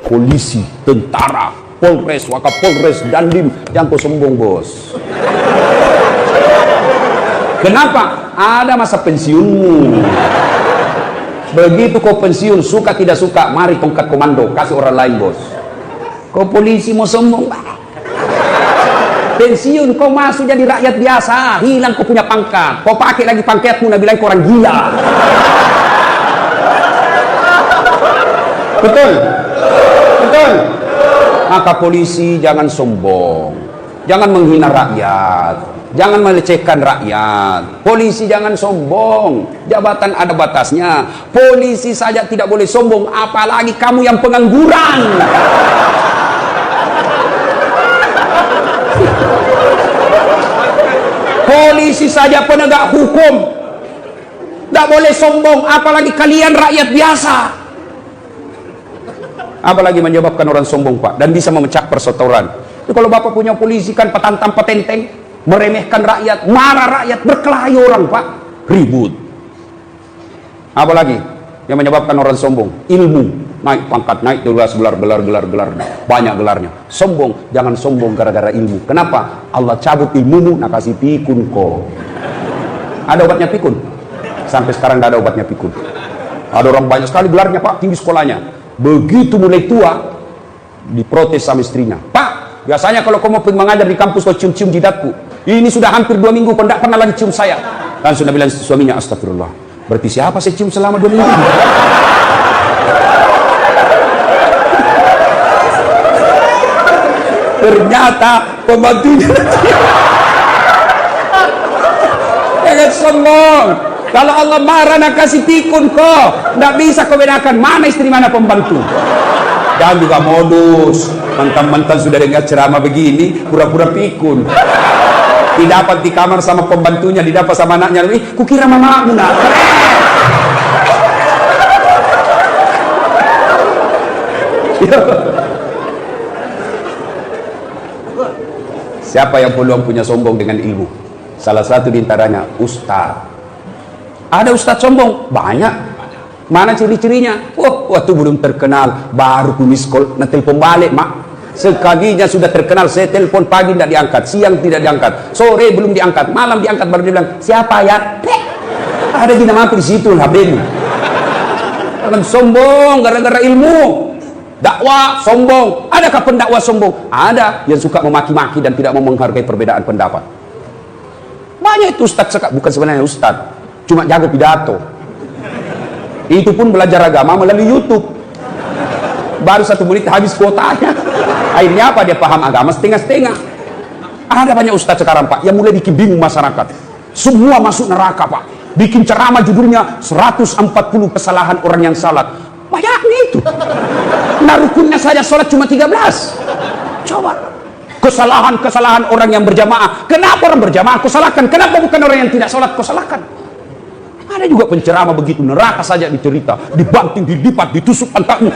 polisi, tentara, Polres, Wakapolres, Dandim, jangan kau sombong bos. Kenapa? Ada masa pensiunmu. Begitu kau pensiun, suka tidak suka, mari tongkat komando, kasih orang lain bos. Kau polisi mau sombong, pensiun kau masuk jadi rakyat biasa, hilang kau punya pangkat, kau pakai lagi pangkatmu, nak bilang kau orang gila. Betul? Betul? Maka polisi jangan sombong, jangan menghina rakyat, jangan melecehkan rakyat. Polisi jangan sombong, jabatan ada batasnya. Polisi saja tidak boleh sombong, apalagi kamu yang pengangguran. Polisi saja penegak hukum tidak boleh sombong, apalagi kalian rakyat biasa. Apalagi menyebabkan orang sombong Pak, dan bisa memecah perseteruan. Kalau Bapak punya polisi kan petantang petenteng, meremehkan rakyat, marah rakyat, berkelahi orang Pak, ribut. Apalagi yang menyebabkan orang sombong, ilmu, naik pangkat, naik tugas, gelar, banyak gelarnya. Sombong, jangan sombong gara-gara ilmu. Kenapa? Allah cabut ilmumu, nak kasih pikun kok. Ada obatnya pikun? Sampai sekarang tidak ada obatnya pikun. Ada orang banyak sekali gelarnya Pak, tinggi sekolahnya. Begitu mulai tua, diprotes sama istrinya. Pak, biasanya kalau kau mau mengajar di kampus kau cium-cium jidatku. Ini sudah hampir 2 minggu kau tidak pernah lagi cium saya. Dan sudah bilang suaminya, astagfirullah. Berarti siapa saya cium selama 2 minggu? Ternyata pembantunya. Jangan sombong. Kalau Allah marah nak kasih pikun kok, tidak bisa kau bedakan mana istri mana pembantu. Dan juga modus, mantan-mantan sudah dengar ceramah begini, pura-pura pikun. Didapat di kamar sama pembantunya, didapat sama anaknya. Kukira mamamu nak. Siapa yang peluang punya sombong dengan ilmu? Salah satu diantaranya ustaz. Ada ustaz sombong? Banyak. Mana ciri-cirinya? Waktu belum terkenal, baru miss call, nah telepon balik, mak. Sekalinya sudah terkenal, saya telepon pagi tidak diangkat, siang tidak diangkat, sore belum diangkat, malam diangkat, baru dia bilang, siapa ya? Ada di nama di situ, habis. Jangan sombong gara-gara ilmu. Dakwah sombong. Adakah pendakwah sombong? Ada yang suka memaki-maki dan tidak mau menghargai perbedaan pendapat. Banyak itu ustaz, bukan sebenarnya ustaz, cuma jago pidato. Itu pun belajar agama melalui YouTube. Baru 1 menit habis kuotanya. Akhirnya apa? Dia paham agama setengah-setengah. Ada banyak ustaz sekarang Pak yang mulai bikin bingung masyarakat. Semua masuk neraka Pak. Bikin ceramah judulnya 140 kesalahan orang yang salat. Banyaknya itu. Nah rukunnya saja salat cuma 13. Coba. Kesalahan-kesalahan orang yang berjamaah. Kenapa orang berjamaah kau salahkan? Kenapa bukan orang yang tidak salat kau salahkan? Ada juga penceramah begitu, neraka saja dicerita, dibanting, dilipat, ditusuk pantatmu.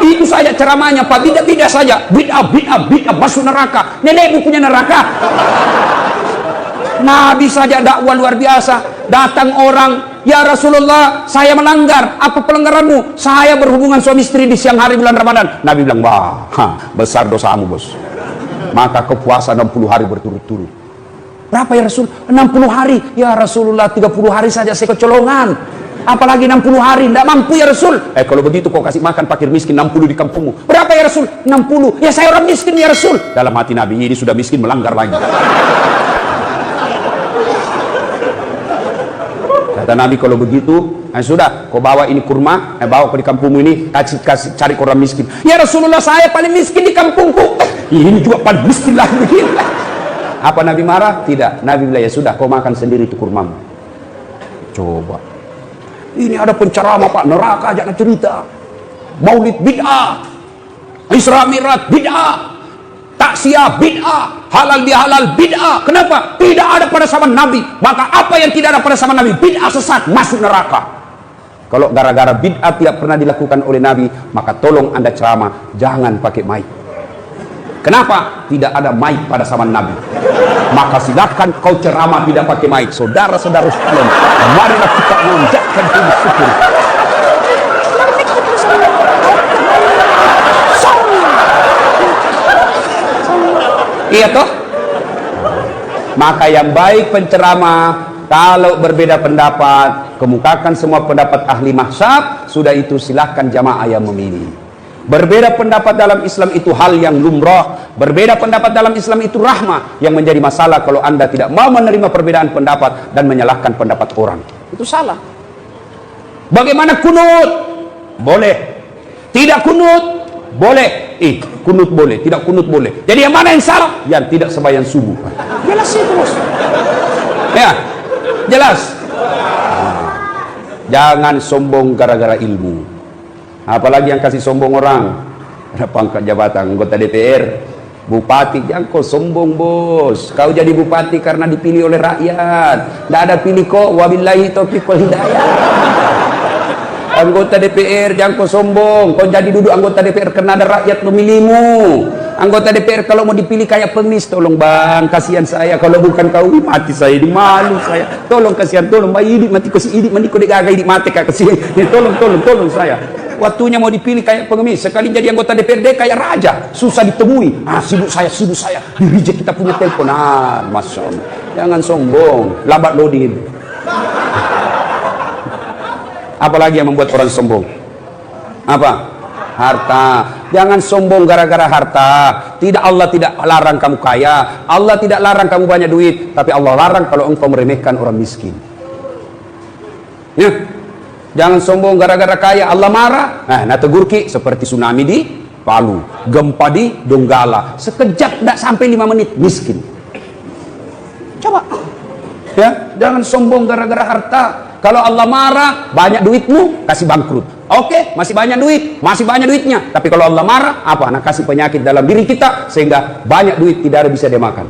Itu saja ceramahnya Pak, tidak saja bid'ah masuk neraka. Nenekmu punya neraka. Nabi saja dakwah luar biasa. Datang orang, ya Rasulullah, saya melanggar. Apa pelanggaranmu? Saya berhubungan suami istri di siang hari bulan Ramadan. Nabi bilang, wah, besar dosamu bos. Maka kau puasa 60 hari berturut-turut. Berapa ya Rasul? 60 hari. Ya Rasulullah, 30 hari saja saya kecolongan. Apalagi 60 hari, tidak mampu ya Rasul. Kalau begitu kau kasih makan fakir miskin 60 di kampungmu. Berapa ya Rasul? 60. Ya saya orang miskin ya Rasul. Dalam hati Nabi, ini sudah miskin melanggar lagi. Kata Nabi, kalau begitu, sudah, kau bawa ini kurma, bawa ke di kampungmu ini, kasih cari orang miskin. Ya Rasulullah, saya paling miskin di kampungku. Ini juga paling miskin lagi. Apa Nabi marah? Tidak. Nabi bilang, ya sudah, kau makan sendiri itu kurmamu. Coba. Ini ada penceramah Pak, neraka aja cerita. Maulid bid'ah, Isra Mi'raj bid'ah, taksiyah bid'ah, halal bihalal bid'ah. Kenapa? Tidak ada pada zaman Nabi. Maka apa yang tidak ada pada zaman Nabi, bid'ah sesat, masuk neraka. Kalau gara-gara bid'ah tidak pernah dilakukan oleh Nabi, maka tolong Anda ceramah jangan pakai mic. Kenapa? Tidak ada mic pada zaman Nabi. Maka silakan kau ceramah tidak pakai mic. Saudara-saudara sekalian, marilah kita menjaga bersyukur. Iya toh? Maka yang baik penceramah, kalau berbeda pendapat, kemukakan semua pendapat ahli mazhab, sudah itu silahkan jamaah yang memilih. Berbeda pendapat dalam Islam itu hal yang lumrah. Berbeda pendapat dalam Islam itu rahmah. Yang menjadi masalah kalau Anda tidak mau menerima perbedaan pendapat dan menyalahkan pendapat orang, itu salah. Bagaimana kunut? Boleh. Tidak kunut? Boleh. Kunut boleh, tidak kunut boleh. Jadi yang mana yang salah? Yang tidak sembahyang subuh. Jelas itu, bos. Ya, jelas. Jangan sombong gara-gara ilmu. Apalagi yang kasih sombong orang, ada pangkat jabatan, anggota DPR, bupati, jangan kau sombong, bos. Kau jadi bupati karena dipilih oleh rakyat. Tidak ada pilih kok, wabillahi taufiq wal hidayah. Anggota DPR, jangan kau sombong. Kau jadi duduk anggota DPR karena ada rakyat memilihmu. Anggota DPR kalau mau dipilih kayak pengemis, tolong bang, kasihan saya. Kalau bukan kau, mati saya, di malu saya. Tolong kasihan, tolong bayi idik mati, kasi idik mandi, kau degaga idik mati kak kasihan. Tolong saya. Waktunya mau dipilih kayak pengemis, sekali jadi anggota DPRD kayak raja, susah ditemui. Sibuk saya, di reject kita punya telepon. Masya Allah. Jangan sombong, lambat loading. Apalagi yang membuat orang sombong? Apa? Harta. Jangan sombong gara-gara harta. Tidak, Allah tidak larang kamu kaya, Allah tidak larang kamu banyak duit, tapi Allah larang kalau engkau meremehkan orang miskin. Ya. Jangan sombong gara-gara kaya, Allah marah. Nah tegur ki seperti tsunami di Palu, gempa di Donggala, sekejap tidak sampai 5 menit miskin. Coba. Ya, jangan sombong gara-gara harta. Kalau Allah marah, banyak duitmu, kasih bangkrut. Oke, masih banyak duit, masih banyak duitnya. Tapi kalau Allah marah, apa? Nah, kasih penyakit dalam diri kita, sehingga banyak duit tidak ada bisa dia makan.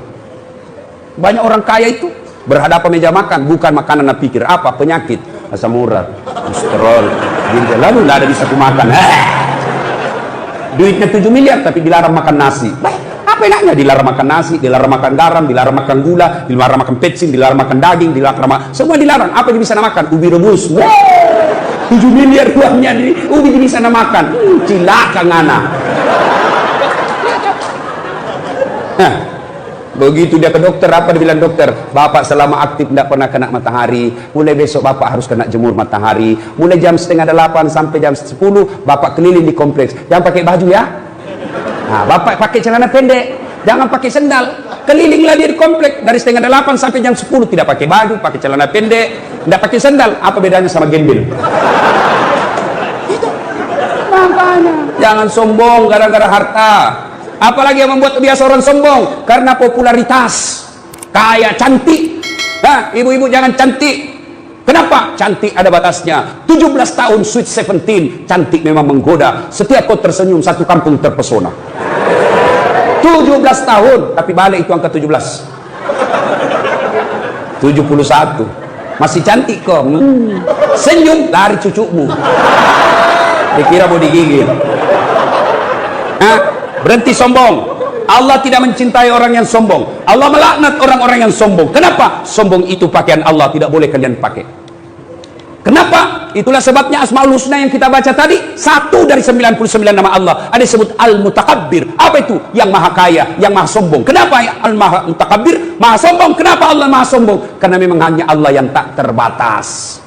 Banyak orang kaya itu berhadapan meja makan, bukan makanan nak pikir. Apa? Penyakit. Asam urat, kolesterol, ginjal, lalu tidak ada bisa makan. Duitnya 7 miliar, tapi dilarang makan nasi. Apa enaknya? Dilarang makan nasi, dilarang makan garam, dilarang makan gula, dilarang makan petsin, dilarang makan daging, dilarang semua dilarang. Apa yang bisa makan? Ubi rebus. 7 miliar uangnya ini, ubi bisa makan. Cilaka ngana. Nah, begitu dia ke dokter, apa dibilang dokter? Bapak selama aktif tidak pernah kena matahari. Mulai besok bapak harus kena jemur matahari. Mulai jam 7:30 sampai jam 10 bapak keliling di kompleks. Jangan pakai baju ya. Nah, bapak pakai celana pendek, jangan pakai sendal. Kelilinglah dia di komplek dari 7:30 sampai jam 10, tidak pakai baju, pakai celana pendek, tidak pakai sendal. Apa bedanya sama gembel? Itu makanya jangan sombong gara-gara harta. Apalagi yang membuat biasa orang sombong karena popularitas, kaya, cantik. Nah, ibu-ibu jangan cantik. Kenapa? Cantik ada batasnya. 17 tahun sweet 17, cantik memang menggoda. Setiap kau tersenyum, satu kampung terpesona. 17 tahun, tapi balik itu angka 17. 71. Masih cantik kok. Senyum, lari cucumu. Dikira mau digigit. Nah, berhenti sombong. Allah tidak mencintai orang yang sombong. Allah melaknat orang-orang yang sombong. Kenapa? Sombong itu pakaian Allah, tidak boleh kalian pakai. Kenapa? Itulah sebabnya Asmaul Husna yang kita baca tadi, 1 dari 99 nama Allah ada disebut Al-Mutakabbir. Apa itu? Yang maha kaya, yang maha sombong. Kenapa ya Al-Mutakabbir? Maha sombong. Kenapa Allah maha sombong? Karena memang hanya Allah yang tak terbatas.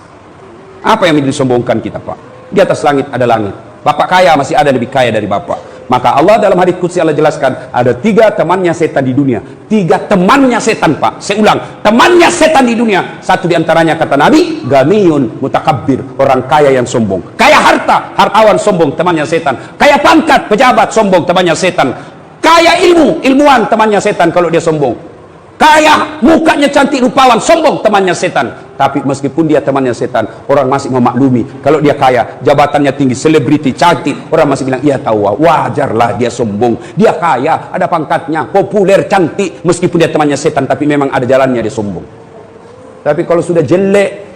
Apa yang disombongkan kita, Pak? Di atas langit ada langit. Bapak kaya, masih ada lebih kaya dari Bapak. Maka Allah dalam hadits qudsi Allah jelaskan, ada 3 temannya setan di dunia. 3 temannya setan, Pak. Saya ulang, temannya setan di dunia. 1 diantaranya kata Nabi, ganiyun mutakabbir, orang kaya yang sombong. Kaya harta, hartawan sombong, temannya setan. Kaya pangkat, pejabat sombong, temannya setan. Kaya ilmu, ilmuwan, temannya setan kalau dia sombong. Kaya, mukanya cantik, rupawan, sombong, temannya setan. Tapi meskipun dia temannya setan, orang masih memaklumi. Kalau dia kaya, jabatannya tinggi, selebriti, cantik, orang masih bilang, iya tahu, wajarlah dia sombong. Dia kaya, ada pangkatnya, populer, cantik. Meskipun dia temannya setan, tapi memang ada jalannya dia sombong. Tapi kalau sudah jelek,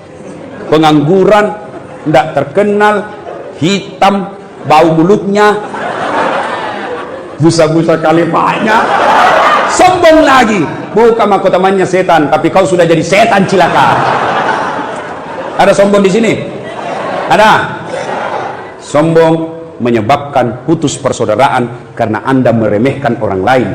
pengangguran, tidak terkenal, hitam, bau mulutnya, busa-busa kalimatnya, sombong lagi. Bukan aku temannya setan, tapi kau sudah jadi setan cilaka. Ada sombong di sini? Ada? Sombong menyebabkan putus persaudaraan karena Anda meremehkan orang lain.